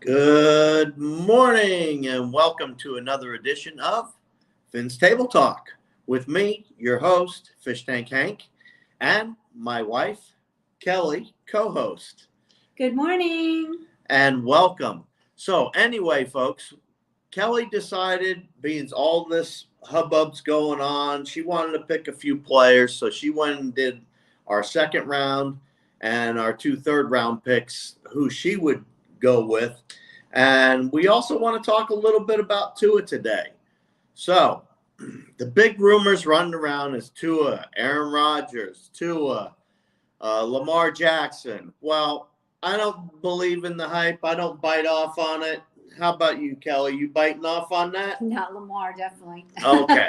Good morning and welcome to another edition of Finn's Table Talk with me, your host, Fish Tank Hank, and my wife, Kelly, co-host. Good morning. And welcome. So anyway, folks, Kelly decided, being all this hubbub's going on, she wanted to pick a few players, so she went and did our second round and our two third round picks, who she would go with. And we also want to talk a little bit about Tua today. So the big rumors running around is Tua, Aaron Rodgers, Tua, Lamar Jackson. Well, I don't believe in the hype. I don't bite off on it. How about you, Kelly? You biting off on that? Not Lamar, definitely. Okay.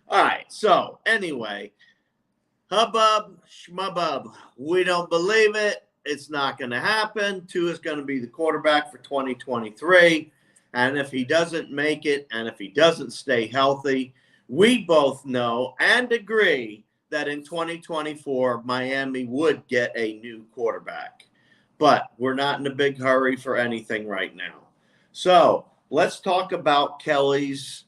All right. So anyway, hubbub, schmubub. We don't believe it. It's not going to happen. Tua is going to be the quarterback for 2023. And if he doesn't make it, and if he doesn't stay healthy, we both know and agree that in 2024, Miami would get a new quarterback. But we're not in a big hurry for anything right now. So let's talk about Kelly's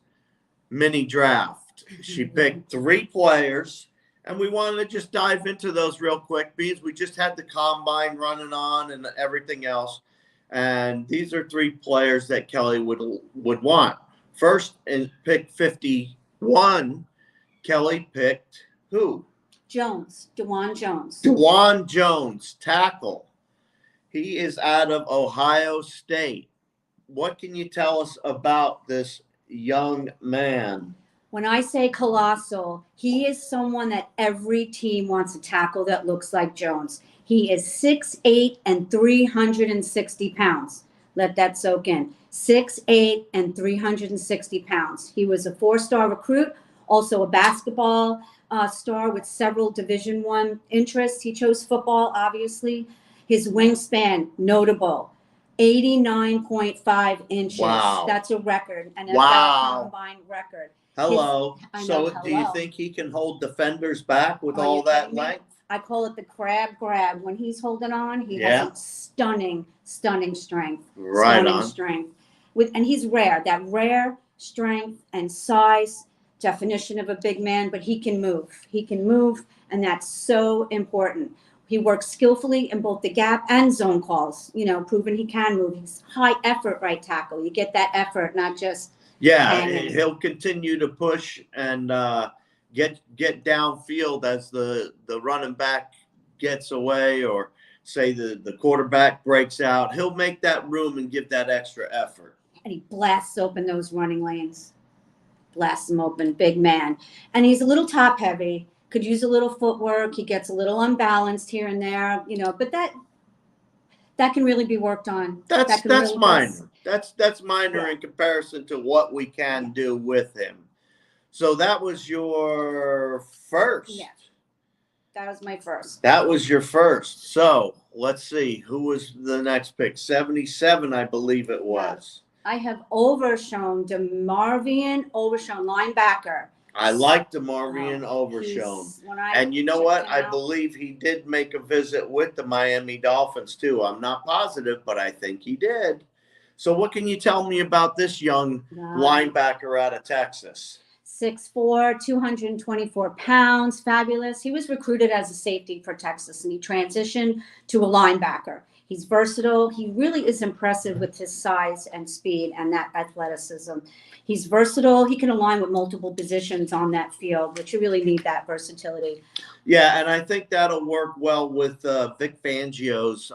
mini draft. She picked 3 players. And we wanted to just dive into those real quick because we just had the combine running on and everything else. And these are 3 players that Kelly would want. First, in pick 51, Kelly picked who? DeJuan Jones. DeJuan Jones, tackle. He is out of Ohio State. What can you tell us about this young man? When I say colossal, he is someone that every team wants to tackle that looks like Jones. He is 6'8" and 360 pounds. Let that soak in. 6'8" and 360 pounds. He was a 4-star recruit, also a basketball star with several Division I interests. He chose football, obviously. His wingspan, notable. 89.5 inches. Wow. That's a record, an Wow. combine record. Hello. Hello. Do you think he can hold defenders back with Are all you that kidding me? length? I call it the crab grab. When he's holding on, he has a stunning strength. Right stunning on. Strength. And he's rare. That rare strength and size, definition of a big man, but he can move. He can move, and that's so important. He works skillfully in both the gap and zone calls, proven he can move. He's high effort right tackle. You get that effort, not just He'll continue to push and get downfield as the running back gets away, or say the quarterback breaks out. He'll make that room and give that extra effort. And he blasts open those running lanes. Blasts them open, big man. And he's a little top heavy, could use a little footwork. He gets a little unbalanced here and there, but that can really be worked on. That's really minor. That's minor in comparison to what we can do with him. So that was your first. Yeah, that was my first. That was your first. So let's see, who was the next pick? 77, I believe it was. I have DeMarvion Overshown, linebacker. I like DeMarvion Overshown. And you know what? I believe he did make a visit with the Miami Dolphins too. I'm not positive, but I think he did. So what can you tell me about this young linebacker out of Texas? 6'4", 224 pounds, fabulous. He was recruited as a safety for Texas, and he transitioned to a linebacker. He's versatile. He really is impressive with his size and speed and that athleticism. He's versatile. He can align with multiple positions on that field, which you really need that versatility. Yeah, and I think that'll work well with Vic Fangio's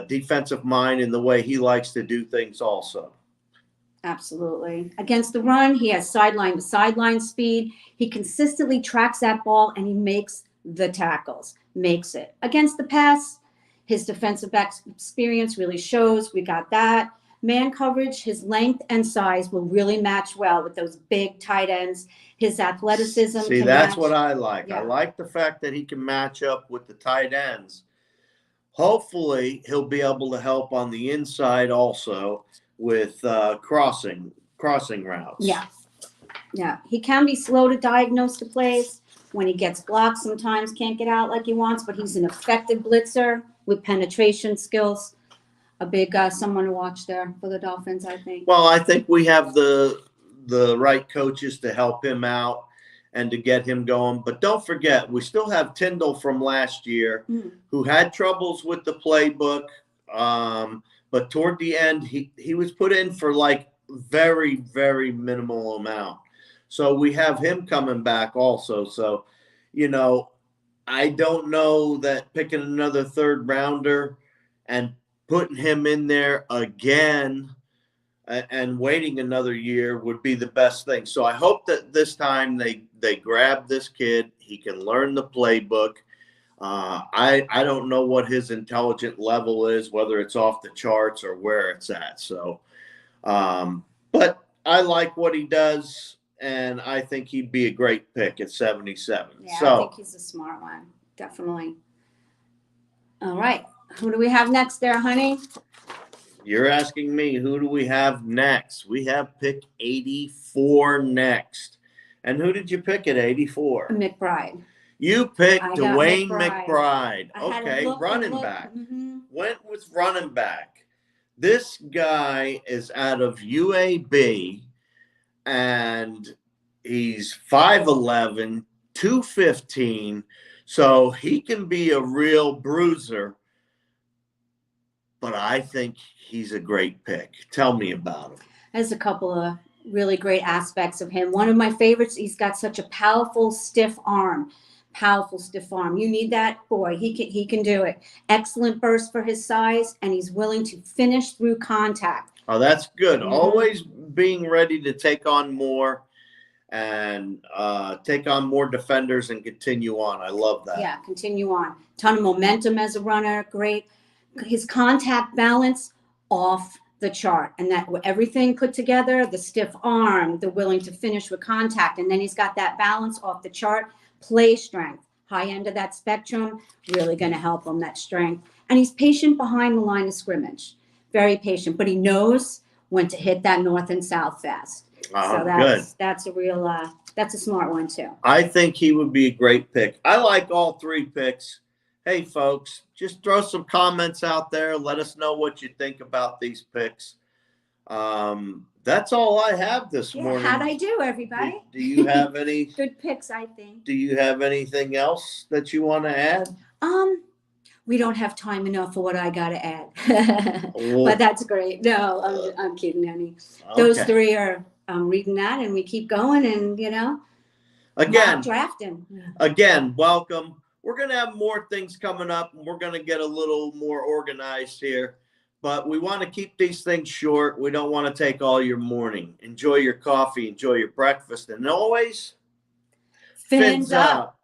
defensive mind and the way he likes to do things also. Absolutely. Against the run, he has sideline to sideline speed. He consistently tracks that ball, and he makes the tackles. Makes it. Against the pass, his defensive back experience really shows. We got that. Man coverage, his length and size will really match well with those big tight ends. His athleticism. See, that's what I like. Yeah. I like the fact that he can match up with the tight ends. Hopefully, he'll be able to help on the inside also with crossing routes. Yeah. He can be slow to diagnose the plays. When he gets blocked, sometimes can't get out like he wants, but he's an effective blitzer with penetration skills. a big someone to watch there for the Dolphins, I think. Well, I think we have the right coaches to help him out and to get him going. But don't forget, we still have Tyndall from last year who had troubles with the playbook. But toward the end, he was put in for like very, very minimal amount. So we have him coming back also. So, you know, I don't know that picking another third rounder and putting him in there again and waiting another year would be the best thing. So I hope that this time they grab this kid. He can learn the playbook. I don't know what his intelligent level is, whether it's off the charts or where it's at. So, but I like what he does, and I think he'd be a great pick at 77. Yeah, so, I think he's a smart one. Definitely. All right. Who do we have next there, honey? You're asking me, who do we have next? We have pick 84 next. And who did you pick at 84? McBride. You picked I got Dwayne McBride. McBride. Okay, running back. Mm-hmm. Went with running back. This guy is out of UAB, and he's 5'11", 215, so he can be a real bruiser. But I think he's a great pick. Tell me about him. There's a couple of really great aspects of him. One of my favorites, he's got such a powerful, stiff arm. Powerful, stiff arm. You need that, boy. He can do it. Excellent burst for his size, and he's willing to finish through contact. Oh, that's good. Mm-hmm. Always being ready to take on more and take on more defenders and continue on. I love that. Yeah, continue on. Ton of momentum as a runner. Great. His contact balance off the chart, and that everything put together, the stiff arm, the willing to finish with contact, and then he's got that balance off the chart. Play strength, high end of that spectrum, really going to help him, that strength. And he's patient behind the line of scrimmage, very patient, but he knows when to hit that north and south fast. So that's a real, that's a smart one too. I think he would be a great pick. I like all three picks. Hey, folks, just throw some comments out there. Let us know what you think about these picks. That's all I have this morning. How'd I do, everybody? Do you have any good picks, I think? Do you have anything else that you want to add? We don't have time enough for what I got to add. But that's great. No, I'm kidding, honey. Okay. Those three are reading that, and we keep going, and again drafting. Again, welcome. We're going to have more things coming up, and we're going to get a little more organized here. But we want to keep these things short. We don't want to take all your morning. Enjoy your coffee. Enjoy your breakfast. And always, fins up.